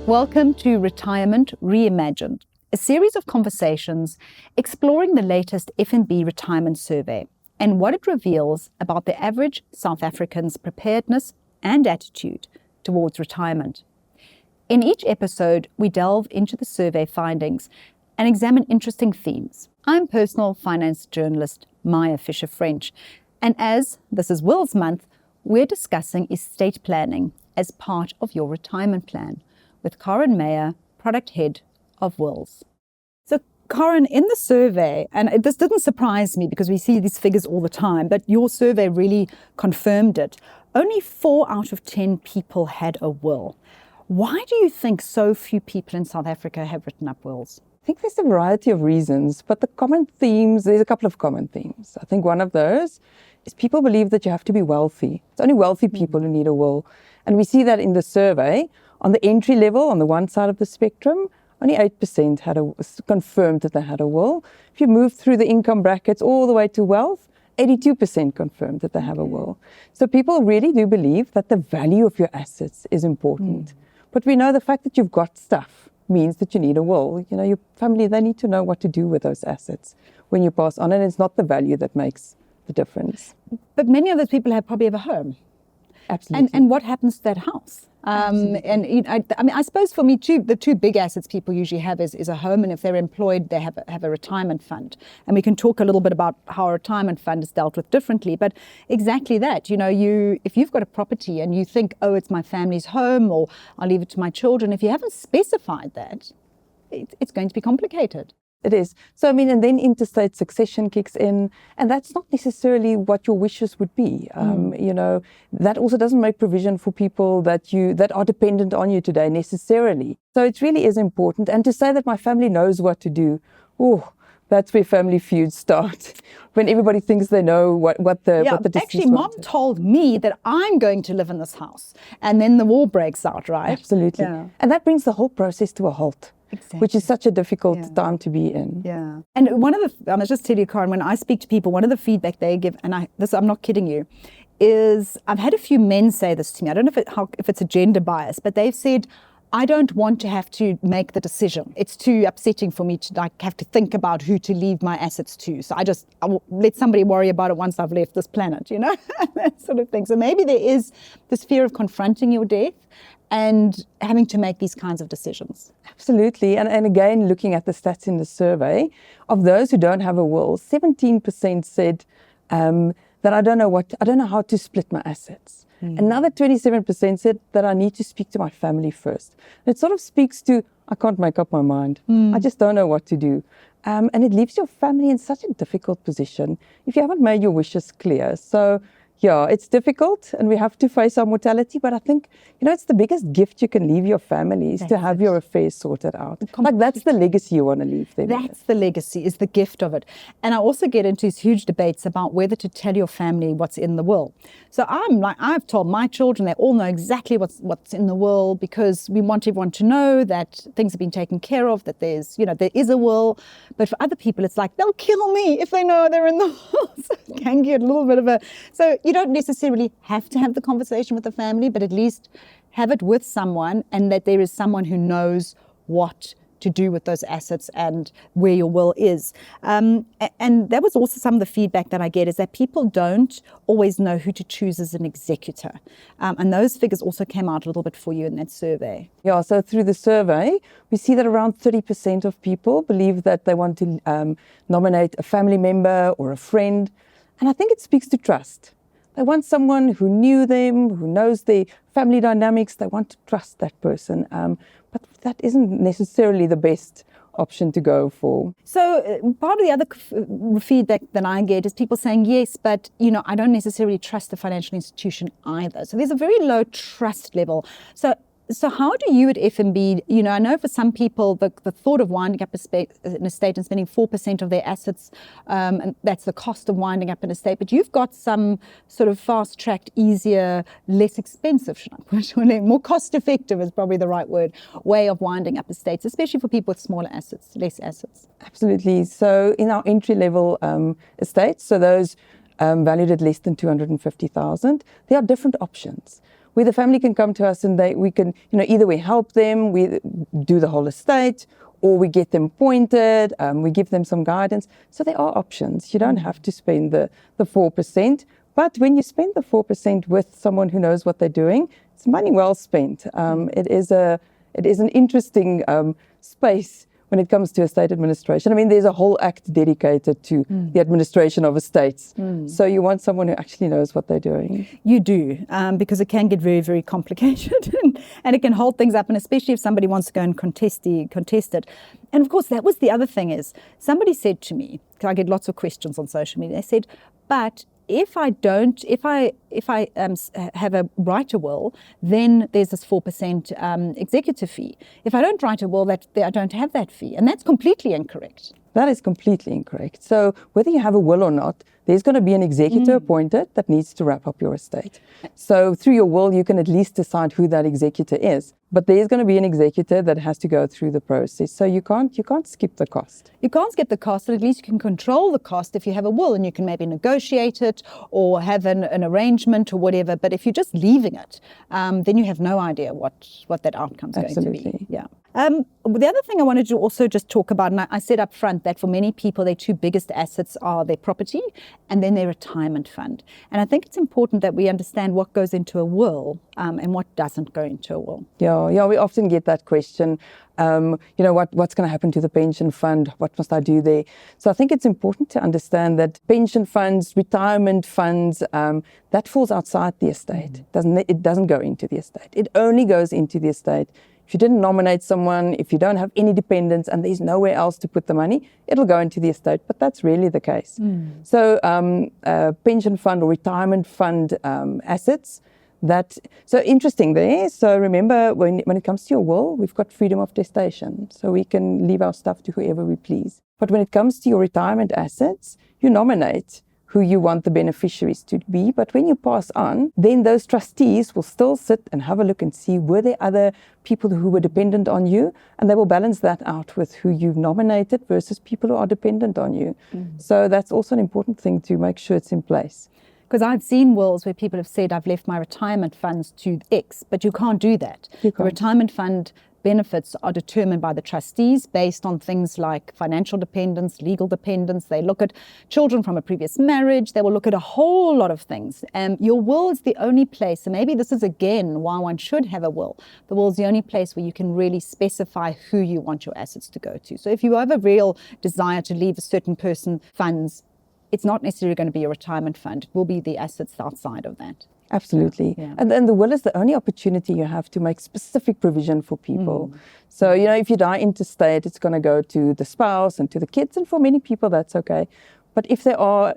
Welcome to Retirement Reimagined, a series of conversations exploring the latest F&B retirement survey and what it reveals about the average South African's preparedness and attitude towards retirement. In each episode, we delve into the survey findings and examine interesting themes. I'm personal finance journalist Maya Fisher-French, and as this is Wills Month, we're discussing estate planning as part of your retirement plan with Carin Meyer, product head of Wills. So Carin, in the survey, and this didn't surprise me because we see these figures all the time, but your survey really confirmed it. Only 4 out of 10 people had a will. Why do you think so few people in South Africa have written up wills? I think there's a variety of reasons, but the common themes, there's a couple of common themes. I think one of those is people believe that you have to be wealthy. It's only wealthy people who need a will. And we see that in the survey. On the entry level, on the one side of the spectrum, only 8% confirmed that they had a will. If you move through the income brackets all the way to wealth, 82% confirmed that they have a will. So people really do believe that the value of your assets is important. But we know the fact that you've got stuff means that you need a will. You know, your family, they need to know what to do with those assets when you pass on, and it's not the value that makes the difference. But many of those people probably have a home. Absolutely. And what happens to that house? I suppose for me too, the two big assets people usually have is a home, and if they're employed, they have a retirement fund. And we can talk a little bit about how a retirement fund is dealt with differently. But exactly that, if you've got a property and you think, oh, it's my family's home, or I'll leave it to my children, if you haven't specified that, it's going to be complicated. It is. So, and then intestate succession kicks in, and that's not necessarily what your wishes would be. That also doesn't make provision for people that are dependent on you today necessarily. So it really is important. And to say that my family knows what to do, that's where family feuds start. When everybody thinks they know what the deceased actually, Mom told me that I'm going to live in this house, and then the war breaks out, right? Absolutely. Yeah. And that brings the whole process to a halt. Exactly. Which is such a difficult time to be in. Yeah. And I must just tell you, Carin, when I speak to people, one of the feedback they give, and I'm not kidding you, is I've had a few men say this to me. I don't know if it's a gender bias, but they've said, I don't want to have to make the decision. It's too upsetting for me to have to think about who to leave my assets to. So I will let somebody worry about it once I've left this planet, that sort of thing. So maybe there is this fear of confronting your death and having to make these kinds of decisions. Absolutely. And again, looking at the stats in the survey, of those who don't have a will, 17% said that I don't know how to split my assets. Another 27% said that I need to speak to my family first. And it sort of speaks to, I can't make up my mind. I just don't know what to do. And it leaves your family in such a difficult position if you haven't made your wishes clear. So yeah, it's difficult and we have to face our mortality, but I think, it's the biggest gift you can leave your family is to have your affairs sorted out. Like that's the legacy you want to leave them. That's the legacy, is the gift of it. And I also get into these huge debates about whether to tell your family what's in the will. So I've told my children, they all know exactly what's in the will because we want everyone to know that things have been taken care of, that there is a will. But for other people, it's like, they'll kill me if they know they're in the will. So it can get a little bit of so you don't necessarily have to have the conversation with the family, but at least have it with someone, and that there is someone who knows what to do with those assets and where your will is. And that was also some of the feedback that I get, is that people don't always know who to choose as an executor. And those figures also came out a little bit for you in that survey. Yeah, so through the survey, we see that around 30% of people believe that they want to nominate a family member or a friend. And I think it speaks to trust. They want someone who knew them, who knows their family dynamics. They want to trust that person. But that isn't necessarily the best option to go for. So part of the other feedback that I get is people saying, yes, but I don't necessarily trust the financial institution either. So there's a very low trust level. So how do you at F&B, I know for some people, the thought of winding up an estate and spending 4% of their assets, and that's the cost of winding up an estate, but you've got some sort of fast-tracked, easier, less expensive, more cost-effective is probably the right word, way of winding up estates, especially for people with smaller assets, less assets. Absolutely. So in our entry-level estates, so those valued at less than 250,000, there are different options. where the family can come to us and we can, either we help them, we do the whole estate, or we get them appointed, we give them some guidance. So there are options. You don't have to spend the 4%, but when you spend the 4% with someone who knows what they're doing, it's money well spent. It is an interesting space when it comes to estate administration. I mean, there's a whole act dedicated to the administration of estates. So you want someone who actually knows what they're doing. You do, because it can get very, very complicated and it can hold things up, and especially if somebody wants to go and contest it. And of course, that was the other thing is, somebody said to me, because I get lots of questions on social media, they said, but if I have a write a will, then there's this 4% executor fee. If I don't write a will, I don't have that fee. And that's completely incorrect. That is completely incorrect. So whether you have a will or not, there's going to be an executor appointed that needs to wrap up your estate. So through your will, you can at least decide who that executor is. But there's going to be an executor that has to go through the process. So you can't skip the cost. You can't skip the cost, but at least you can control the cost if you have a will, and you can maybe negotiate it or have an arrangement or whatever. But if you're just leaving it, then you have no idea what that outcome's going to be. Yeah. The other thing I wanted to also just talk about, and I said up front that for many people, their two biggest assets are their property and then their retirement fund. And I think it's important that we understand what goes into a will and what doesn't go into a will. Yeah, we often get that question. What's going to happen to the pension fund? What must I do there? So I think it's important to understand that pension funds, retirement funds, that falls outside the estate. It doesn't go into the estate. It only goes into the estate if you didn't nominate someone, if you don't have any dependents and there's nowhere else to put the money, it'll go into the estate, but that's really the case. So pension fund or retirement fund assets, so interesting there. So remember, when it comes to your will, we've got freedom of testation, so we can leave our stuff to whoever we please. But when it comes to your retirement assets, you nominate who you want the beneficiaries to be. But when you pass on, then those trustees will still sit and have a look and see, were there other people who were dependent on you? And they will balance that out with who you've nominated versus people who are dependent on you. So that's also an important thing to make sure it's in place. Because I've seen wills where people have said, I've left my retirement funds to X, but you can't do that. The retirement fund benefits are determined by the trustees based on things like financial dependence, legal dependence. They look at children from a previous marriage. They will look at a whole lot of things. Your will is the only place, and maybe this is again why one should have a will. The will is the only place where you can really specify who you want your assets to go to. So if you have a real desire to leave a certain person funds, it's not necessarily going to be a retirement fund. It will be the assets outside of that. Absolutely. Yeah. And the will is the only opportunity you have to make specific provision for people. So, if you die intestate, it's going to go to the spouse and to the kids. And for many people, that's okay. But if there are,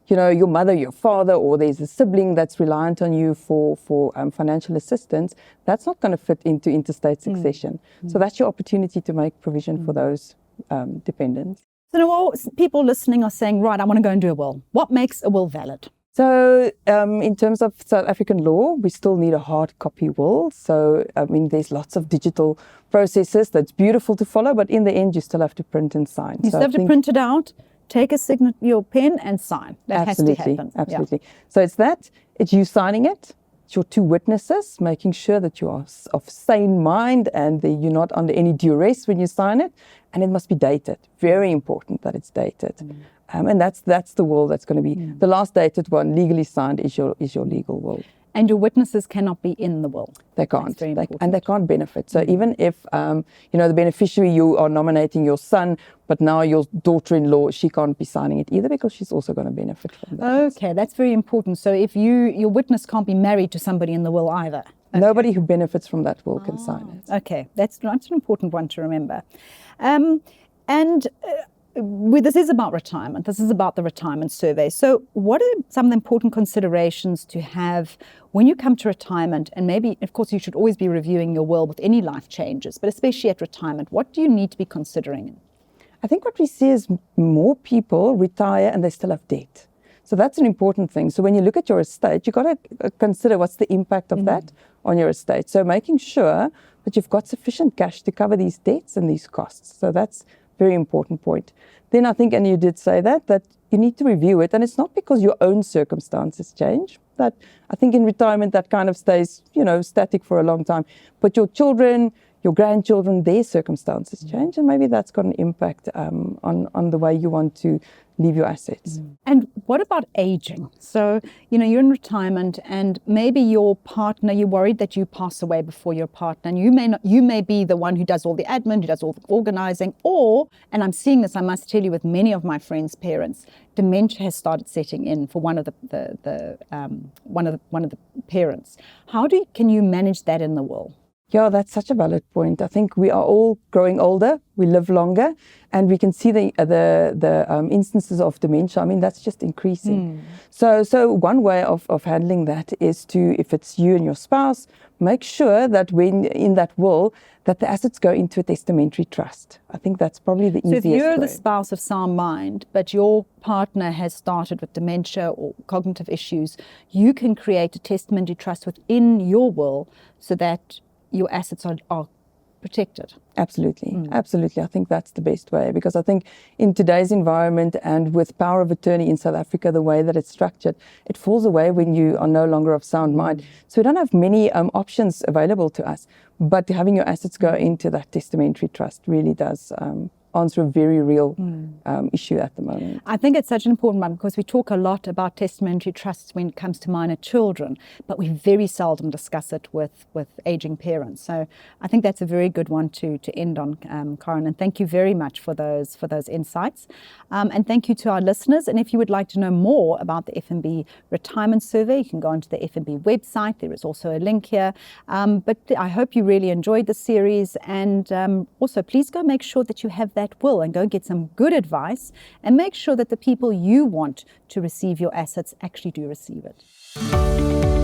your mother, your father, or there's a sibling that's reliant on you for financial assistance, that's not going to fit into interstate succession. So that's your opportunity to make provision for those dependents. So now all people listening are saying, right, I want to go and do a will. What makes a will valid? So in terms of South African law, we still need a hard copy will. So, there's lots of digital processes that's beautiful to follow, but in the end, you still have to print and sign. You still have to print it out, take a signature, your pen and sign. That has to happen. Absolutely. So it's you signing it. It's your two witnesses, making sure that you are of sane mind and that you're not under any duress when you sign it. And it must be dated. Very important that it's dated. And that's the will that's going to be the last dated one, legally signed, is your legal will. And your witnesses cannot be in the will. They can't. And they can't benefit. So even if, the beneficiary, you are nominating your son, but now your daughter-in-law, she can't be signing it either because she's also going to benefit from that. Okay, that's very important. So if your witness can't be married to somebody in the will either. Okay. Nobody who benefits from that will can sign it. Okay, that's an important one to remember. This is about retirement. This is about the retirement survey. So what are some of the important considerations to have when you come to retirement? And maybe, of course, you should always be reviewing your will with any life changes, but especially at retirement, what do you need to be considering? I think what we see is more people retire and they still have debt. So that's an important thing. So when you look at your estate, you've got to consider what's the impact of that on your estate. So making sure that you've got sufficient cash to cover these debts and these costs. So that's very important point. Then I think, and you did say that you need to review it, and it's not because your own circumstances change. That I think in retirement that kind of stays, static for a long time. But your children, your grandchildren, their circumstances change, and maybe that's got an impact on the way you want to leave your assets. And what about aging? So, you're in retirement, and maybe your partner, you're worried that you pass away before your partner, and you may be the one who does all the admin, who does all the organizing, or, and I'm seeing this, I must tell you, with many of my friends' parents, dementia has started setting in for one of the parents. Can you manage that in the will? Yeah, that's such a valid point. I think we are all growing older, we live longer, and we can see the instances of dementia. I mean, that's just increasing. So one way of handling that is to, if it's you and your spouse, make sure that when in that will, that the assets go into a testamentary trust. I think that's probably the easiest way. So if you're the spouse of sound mind, but your partner has started with dementia or cognitive issues, you can create a testamentary trust within your will so that your assets are protected. Absolutely. Absolutely. I think that's the best way, because I think in today's environment and with power of attorney in South Africa, the way that it's structured, it falls away when you are no longer of sound mind. So we don't have many options available to us, but having your assets go into that testamentary trust really does answer a very real issue at the moment. I think it's such an important one, because we talk a lot about testamentary trusts when it comes to minor children, but we very seldom discuss it with aging parents. So I think that's a very good one to end on, Carin, and thank you very much for those insights. And thank you to our listeners. And if you would like to know more about the FNB Retirement Survey, you can go onto the FNB website. There is also a link here. But I hope you really enjoyed the series, and also please go make sure that you have that will and go get some good advice, and make sure that the people you want to receive your assets actually do receive it.